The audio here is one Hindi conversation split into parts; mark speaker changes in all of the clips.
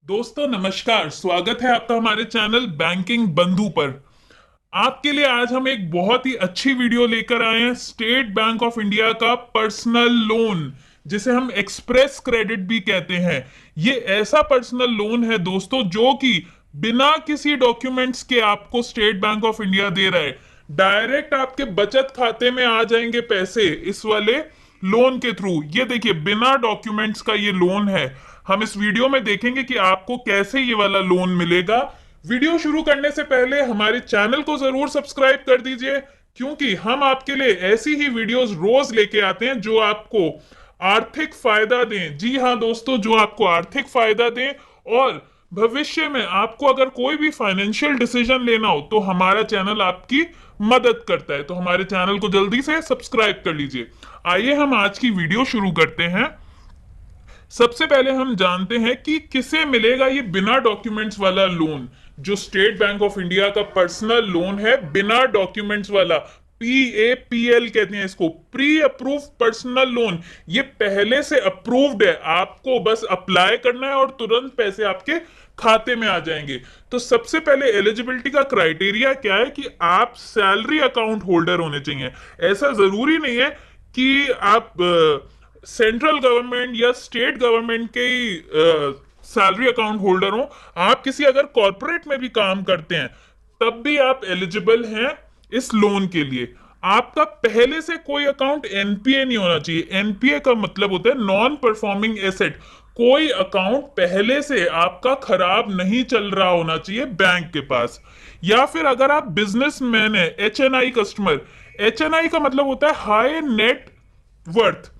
Speaker 1: दोस्तों नमस्कार। स्वागत है आपका हमारे चैनल बैंकिंग बंधु पर। आपके लिए आज हम एक बहुत ही अच्छी वीडियो लेकर आए हैं। स्टेट बैंक ऑफ इंडिया का पर्सनल लोन, जिसे हम एक्सप्रेस क्रेडिट भी कहते हैं। ये ऐसा पर्सनल लोन है दोस्तों जो कि बिना किसी डॉक्यूमेंट्स के आपको स्टेट बैंक ऑफ इंडिया दे रहा है। डायरेक्ट आपके बचत खाते में आ जाएंगे पैसे इस वाले लोन के थ्रू। ये देखिए, बिना डॉक्यूमेंट्स का ये लोन है। हम इस वीडियो में देखेंगे कि आपको कैसे ये वाला लोन मिलेगा। वीडियो शुरू करने से पहले हमारे चैनल को जरूर सब्सक्राइब कर दीजिए, क्योंकि हम आपके लिए ऐसी ही वीडियोस रोज लेके आते हैं जो आपको आर्थिक फायदा दें। जी हाँ दोस्तों, जो आपको आर्थिक फायदा दें और भविष्य में आपको अगर कोई भी फाइनेंशियल डिसीजन लेना हो तो हमारा चैनल आपकी मदद करता है। तो हमारे चैनल को जल्दी से सब्सक्राइब कर लीजिए। आइए हम आज की वीडियो शुरू करते हैं। सबसे पहले हम जानते हैं कि किसे मिलेगा ये बिना डॉक्यूमेंट्स वाला लोन। जो स्टेट बैंक ऑफ इंडिया का पर्सनल लोन है, बिना डॉक्यूमेंट्स वाला, PAPL कहते हैं इसको, प्री अप्रूव पर्सनल लोन। ये पहले से अप्रूव्ड है, आपको बस अप्लाई करना है और तुरंत पैसे आपके खाते में आ जाएंगे। तो सबसे पहले एलिजिबिलिटी का क्राइटेरिया क्या है कि आप सैलरी अकाउंट होल्डर होने चाहिए। ऐसा जरूरी नहीं है कि आप सेंट्रल गवर्नमेंट या स्टेट गवर्नमेंट के सैलरी अकाउंट होल्डर हो। आप किसी अगर कॉरपोरेट में भी काम करते हैं तब भी आप एलिजिबल हैं इस लोन के लिए। आपका पहले से कोई अकाउंट एनपीए नहीं होना चाहिए। एनपीए का मतलब होता है नॉन परफॉर्मिंग एसेट। कोई अकाउंट पहले से आपका खराब नहीं चल रहा होना चाहिए बैंक के पास। या फिर अगर आप बिजनेसमैन है, HNI कस्टमर। HNI का मतलब होता है हाई नेट वर्थ।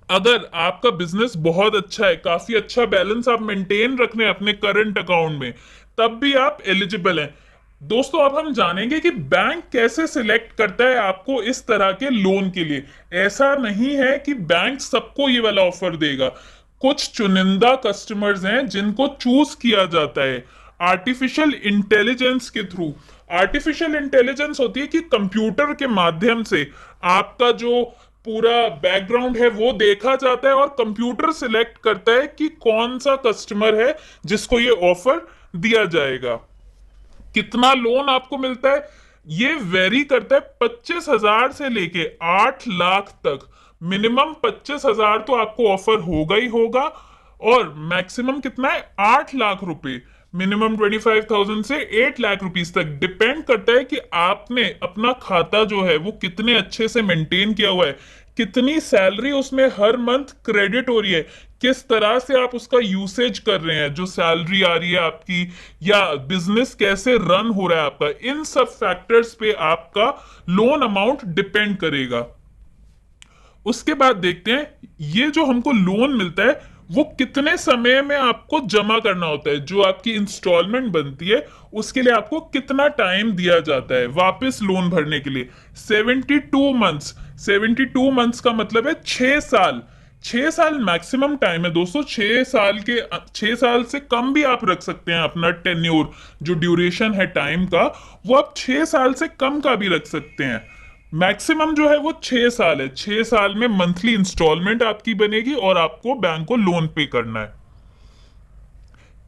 Speaker 1: अगर आपका बिजनेस बहुत अच्छा है, काफी अच्छा बैलेंस आप मेंटेन रख रहे हैं अपने करंट अकाउंट में, तब भी आप एलिजिबल हैं। दोस्तों अब हम जानेंगे कि बैंक कैसे सिलेक्ट करता है आपको इस तरह के लोन के लिए। ऐसा नहीं है कि बैंक सबको ये वाला ऑफर देगा। कुछ चुनिंदा कस्टमर्स हैं जिनको चूज किया जाता है आर्टिफिशियल इंटेलिजेंस के थ्रू। आर्टिफिशियल इंटेलिजेंस होती है कि कंप्यूटर के माध्यम से आपका जो पूरा बैकग्राउंड है वो देखा जाता है और कंप्यूटर सिलेक्ट करता है कि कौन सा कस्टमर है जिसको ये ऑफर दिया जाएगा। कितना लोन आपको मिलता है ये वेरी करता है 25,000 से लेके 8 लाख तक। मिनिमम 25,000 तो आपको ऑफर होगा ही होगा, और मैक्सिमम कितना है 8 लाख रुपए। मिनिमम 25,000 से 8 लाख रुपीज तक डिपेंड करता है कि आपने अपना खाता जो है वो कितने अच्छे से मेंटेन किया हुआ है, कितनी सैलरी उसमें हर मंथ क्रेडिट हो रही है, किस तरह से आप उसका यूसेज कर रहे हैं जो सैलरी आ रही है आपकी, या बिजनेस कैसे रन हो रहा है आपका। इन सब फैक्टर्स पे आपका लोन अमाउंट डिपेंड करेगा। उसके बाद देखते हैं ये जो हमको लोन मिलता है वो कितने समय में आपको जमा करना होता है। जो आपकी इंस्टॉलमेंट बनती है उसके लिए आपको कितना टाइम दिया जाता है वापस लोन भरने के लिए। 72 मंथ्स। 72 मंथ्स का मतलब है 6 साल। 6 साल मैक्सिमम टाइम है दोस्तों। 6 साल से कम भी आप रख सकते हैं अपना टेन्योर। जो ड्यूरेशन है टाइम का, वो आप 6 साल से कम का भी रख सकते हैं। मैक्सिमम जो है वो 6 साल है। 6 साल में मंथली इंस्टॉलमेंट आपकी बनेगी और आपको बैंक को लोन पे करना है।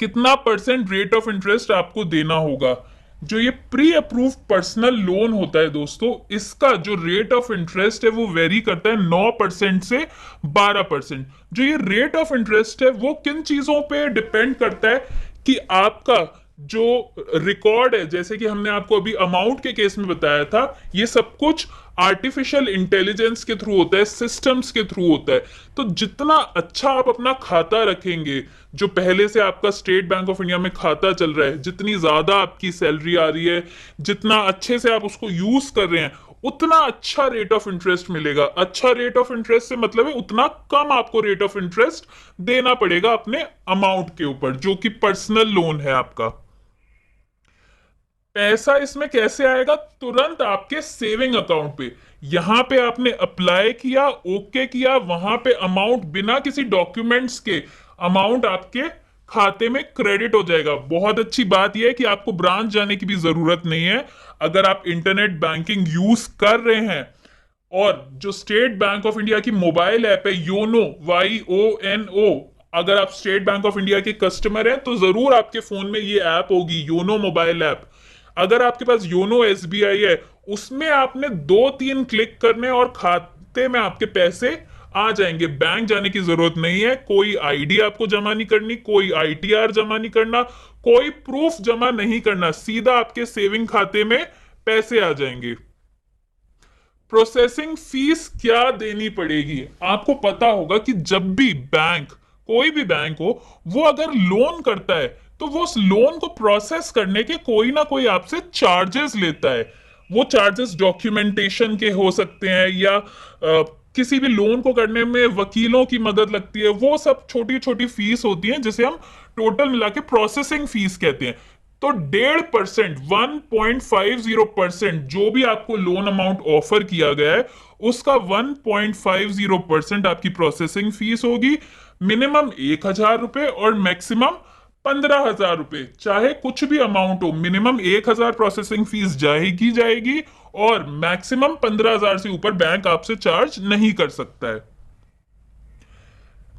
Speaker 1: कितना परसेंट रेट ऑफ इंटरेस्ट आपको देना होगा। जो ये प्री अप्रूव पर्सनल लोन होता है दोस्तों, इसका जो रेट ऑफ इंटरेस्ट है वो वेरी करता है 9% से 12%। जो ये रेट ऑफ इंटरेस्ट है वो किन चीजों पे डिपेंड करता है कि आपका जो रिकॉर्ड है, जैसे कि हमने आपको अभी अमाउंट के केस में बताया था, ये सब कुछ आर्टिफिशियल इंटेलिजेंस के थ्रू होता है, सिस्टम्स के थ्रू होता है। तो जितना अच्छा आप अपना खाता रखेंगे, जो पहले से आपका स्टेट बैंक ऑफ इंडिया में खाता चल रहा है, जितनी ज्यादा आपकी सैलरी आ रही है, जितना अच्छे से आप उसको यूज कर रहे हैं, उतना अच्छा रेट ऑफ इंटरेस्ट मिलेगा। अच्छा रेट ऑफ इंटरेस्ट से मतलब है उतना कम आपको रेट ऑफ इंटरेस्ट देना पड़ेगा अपने अमाउंट के ऊपर, जो कि पर्सनल लोन है आपका। पैसा इसमें कैसे आएगा? तुरंत आपके सेविंग अकाउंट पे। यहां पे आपने अप्लाई किया, ओके किया, वहां पे अमाउंट बिना किसी डॉक्यूमेंट्स के अमाउंट आपके खाते में क्रेडिट हो जाएगा। बहुत अच्छी बात यह है कि आपको ब्रांच जाने की भी जरूरत नहीं है। अगर आप इंटरनेट बैंकिंग यूज कर रहे हैं और जो स्टेट बैंक ऑफ इंडिया की मोबाइल ऐप है योनो, YONO, अगर आप स्टेट बैंक ऑफ इंडिया के कस्टमर हैं तो जरूर आपके फोन में ये ऐप होगी, योनो मोबाइल ऐप। अगर आपके पास योनो एसबीआई है, उसमें आपने 2-3 क्लिक करने और खाते में आपके पैसे आ जाएंगे। बैंक जाने की जरूरत नहीं है, कोई आईडी आपको जमा नहीं करनी, कोई आईटीआर जमा नहीं करना, कोई प्रूफ जमा नहीं करना, सीधा आपके सेविंग खाते में पैसे आ जाएंगे। प्रोसेसिंग फीस क्या देनी पड़ेगी? आपको पता होगा कि जब भी बैंक, कोई भी बैंक हो, वो अगर लोन करता है तो वो उस लोन को प्रोसेस करने के कोई ना कोई आपसे चार्जेस लेता है। वो चार्जेस डॉक्यूमेंटेशन के हो सकते हैं, या किसी भी लोन को करने में वकीलों की मदद लगती है, वो सब छोटी छोटी फीस होती हैं जिसे हम टोटल मिला के प्रोसेसिंग फीस कहते हैं। तो 1.5%, 1.50% जो भी आपको लोन अमाउंट ऑफर किया गया है, उसका 1.50% आपकी प्रोसेसिंग फीस होगी। मिनिमम 1,000 रुपए और मैक्सिमम 15,000 रुपए, चाहे कुछ भी अमाउंट हो, मिनिमम 1,000 प्रोसेसिंग फीस जाएगी जाएगी, और मैक्सिमम 15,000 से ऊपर बैंक आपसे चार्ज नहीं कर सकता है।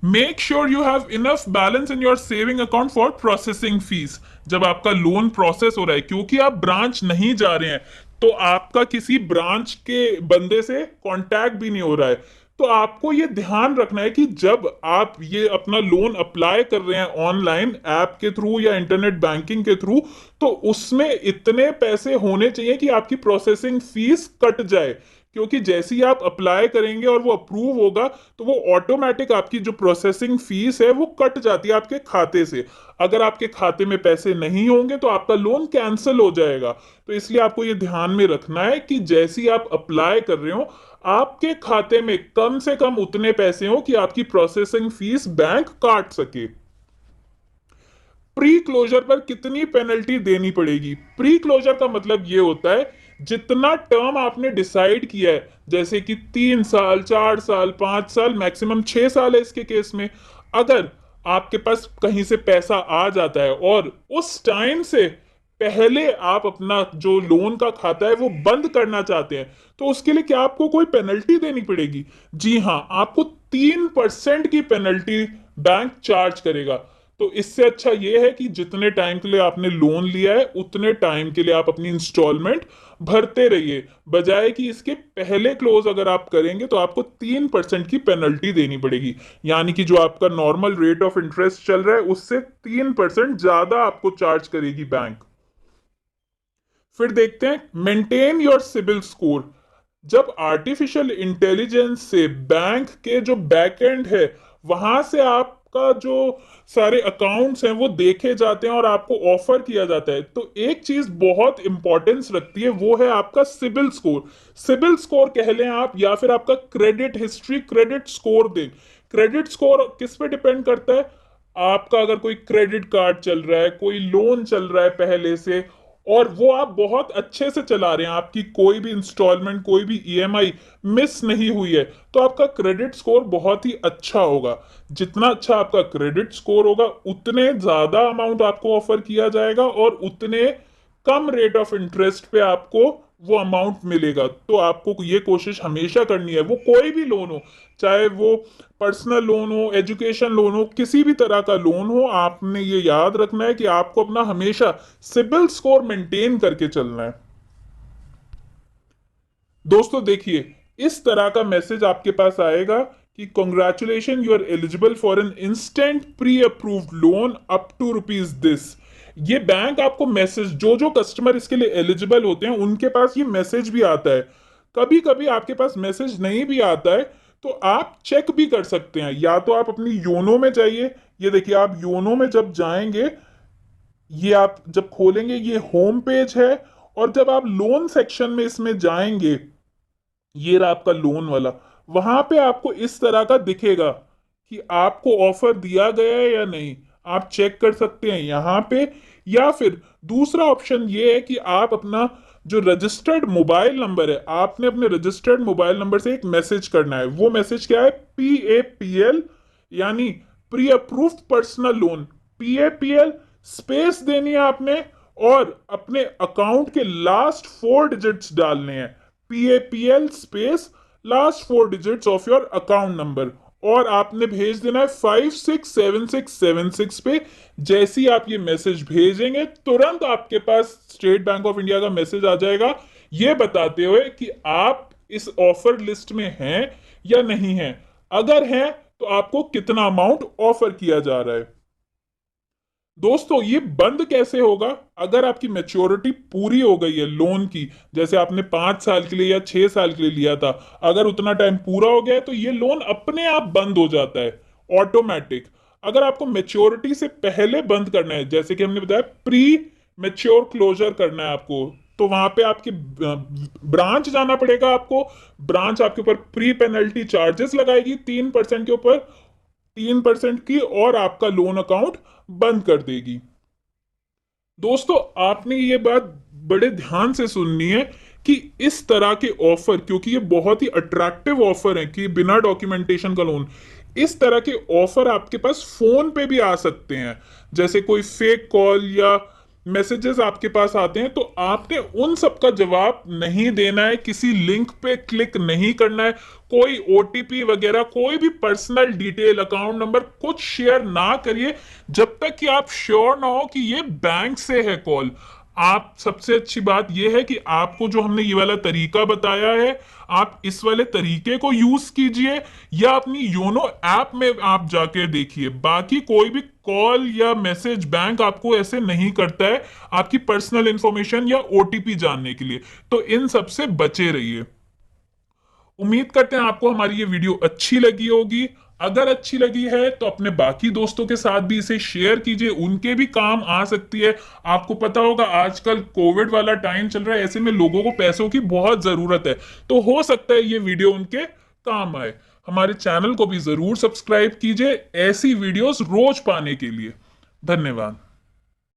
Speaker 1: Make sure you have enough balance in your saving account for processing fees. जब आपका लोन प्रोसेस हो रहा है, क्योंकि आप ब्रांच नहीं जा रहे हैं, तो आपका किसी ब्रांच के बंदे से कांटेक्ट भी नहीं हो रहा है, तो आपको ये ध्यान रखना है कि जब आप ये अपना लोन अप्लाई कर रहे हैं ऑनलाइन ऐप के थ्रू या इंटरनेट बैंकिंग के थ्रू, तो उसमें इतने पैसे होने चाहिए कि आपकी प्रोसेसिंग फीस कट जाए। क्योंकि जैसे ही आप अप्लाई करेंगे और वो अप्रूव होगा, तो वो ऑटोमेटिक आपकी जो प्रोसेसिंग फीस है वो कट जाती है आपके खाते से। अगर आपके खाते में पैसे नहीं होंगे तो आपका लोन कैंसिल हो जाएगा। तो इसलिए आपको ये ध्यान में रखना है कि जैसे ही आप अप्लाई कर रहे हो, आपके खाते में कम से कम उतने पैसे हो कि आपकी प्रोसेसिंग फीस बैंक काट सके। प्री क्लोजर पर कितनी पेनल्टी देनी पड़ेगी? प्री क्लोजर का मतलब यह होता है, जितना टर्म आपने डिसाइड किया है, जैसे कि 3 साल, 4 साल, 5 साल, मैक्सिमम 6 साल है इसके केस में। अगर आपके पास कहीं से पैसा आ जाता है और उस टाइम से पहले आप अपना जो लोन का खाता है वो बंद करना चाहते हैं, तो उसके लिए क्या आपको कोई पेनल्टी देनी पड़ेगी? जी हां, आपको 3% की पेनल्टी बैंक चार्ज करेगा। तो इससे अच्छा यह है कि जितने टाइम के लिए आपने लोन लिया है, उतने टाइम के लिए आप अपनी इंस्टॉलमेंट भरते रहिए, बजाय कि इसके पहले क्लोज अगर आप करेंगे तो आपको 3% की पेनल्टी देनी पड़ेगी। यानी कि जो आपका नॉर्मल रेट ऑफ इंटरेस्ट चल रहा है, उससे 3% ज्यादा आपको चार्ज करेगी बैंक। फिर देखते हैं मेंटेन योर सिबिल स्कोर। जब आर्टिफिशियल इंटेलिजेंस से बैंक के जो बैकएंड है, वहां से आपका जो सारे अकाउंट्स हैं वो देखे जाते हैं और आपको ऑफर किया जाता है, तो एक चीज बहुत इंपॉर्टेंस रखती है, वो है आपका सिबिल स्कोर। सिबिल स्कोर कह लें आप, या फिर आपका क्रेडिट हिस्ट्री, क्रेडिट स्कोर दें। क्रेडिट स्कोर किस पे डिपेंड करता है? आपका अगर कोई क्रेडिट कार्ड चल रहा है, कोई लोन चल रहा है पहले से, और वो आप बहुत अच्छे से चला रहे हैं, आपकी कोई भी इंस्टॉलमेंट, कोई भी ईएमआई मिस नहीं हुई है, तो आपका क्रेडिट स्कोर बहुत ही अच्छा होगा। जितना अच्छा आपका क्रेडिट स्कोर होगा, उतने ज्यादा अमाउंट आपको ऑफर किया जाएगा और उतने कम रेट ऑफ इंटरेस्ट पे आपको वो अमाउंट मिलेगा। तो आपको ये कोशिश हमेशा करनी है, वो कोई भी लोन हो, चाहे वो पर्सनल लोन हो, एजुकेशन लोन हो, किसी भी तरह का लोन हो, आपने ये याद रखना है कि आपको अपना हमेशा सिबिल स्कोर मेंटेन करके चलना है। दोस्तों देखिए, इस तरह का मैसेज आपके पास आएगा कि congratulation, you are eligible for an instant pre approved loan up to rupees this. ये बैंक आपको मैसेज, जो जो कस्टमर इसके लिए एलिजिबल होते हैं उनके पास ये मैसेज भी आता है। कभी कभी आपके पास मैसेज नहीं भी आता है, तो आप चेक भी कर सकते हैं। या तो आप अपनी योनो में जाइए, ये देखिए, आप योनो में जब जाएंगे, ये आप जब खोलेंगे, ये होम पेज है, और जब आप लोन सेक्शन में इसमें जाएंगे, ये रहा आपका लोन वाला, वहां पे आपको इस तरह का दिखेगा कि आपको ऑफर दिया गया है या नहीं। आप चेक कर सकते हैं यहां पे। या फिर दूसरा ऑप्शन ये है कि आप अपना जो रजिस्टर्ड मोबाइल नंबर है, आपने अपने रजिस्टर्ड मोबाइल नंबर से एक मैसेज करना है। वो मैसेज क्या है? PAPL, यानी pre approved personal loan. PAPL space देनी है आपने, और अपने अकाउंट के लास्ट 4 डिजिट्स डालने हैं। PAPL space last 4 digits of your account number, और आपने भेज देना है 567676 पे। जैसे ही आप ये मैसेज भेजेंगे तुरंत आपके पास स्टेट बैंक ऑफ इंडिया का मैसेज आ जाएगा, ये बताते हुए कि आप इस ऑफर लिस्ट में हैं या नहीं हैं। अगर हैं तो आपको कितना अमाउंट ऑफर किया जा रहा है। दोस्तों ये बंद कैसे होगा? अगर आपकी मेच्योरिटी पूरी हो गई है लोन की, जैसे आपने 5 साल के लिए या 6 साल के लिए लिया था, अगर उतना टाइम पूरा हो गया है तो ये लोन अपने आप बंद हो जाता है, ऑटोमेटिक। अगर आपको मेच्योरिटी से पहले बंद करना है, जैसे कि हमने बताया प्री मेच्योर क्लोजर करना है आपको, तो वहां पे आपकी ब्रांच जाना पड़ेगा आपको। ब्रांच आपके ऊपर प्री पेनल्टी चार्जेस लगाएगी 3% के ऊपर, 3% की, और आपका लोन अकाउंट बंद कर देगी। दोस्तों आपने ये बात बड़े ध्यान से सुननी है कि इस तरह के ऑफर, क्योंकि ये बहुत ही अट्रैक्टिव ऑफर है कि बिना डॉक्यूमेंटेशन का लोन, इस तरह के ऑफर आपके पास फोन पे भी आ सकते हैं। जैसे कोई फेक कॉल या मैसेजेस आपके पास आते हैं, तो आपने उन सब का जवाब नहीं देना है, किसी लिंक पे क्लिक नहीं करना है, कोई ओटीपी वगैरह, कोई भी पर्सनल डिटेल, अकाउंट नंबर कुछ शेयर ना करिए जब तक कि आप श्योर ना हो कि ये बैंक से है कॉल। आप, सबसे अच्छी बात यह है कि आपको जो हमने ये वाला तरीका बताया है, आप इस वाले तरीके को यूज कीजिए या अपनी योनो ऐप में आप जाके देखिए। बाकी कोई भी कॉल या मैसेज बैंक आपको ऐसे नहीं करता है आपकी पर्सनल इंफॉर्मेशन या ओटीपी जानने के लिए, तो इन सब से बचे रहिए। उम्मीद करते हैं आपको हमारी ये वीडियो अच्छी लगी होगी। अगर अच्छी लगी है तो अपने बाकी दोस्तों के साथ भी इसे शेयर कीजिए, उनके भी काम आ सकती है। आपको पता होगा आजकल कोविड वाला टाइम चल रहा है, ऐसे में लोगों को पैसों की बहुत जरूरत है, तो हो सकता है ये वीडियो उनके काम आए। हमारे चैनल को भी जरूर सब्सक्राइब कीजिए ऐसी वीडियोस रोज पाने के लिए। धन्यवाद।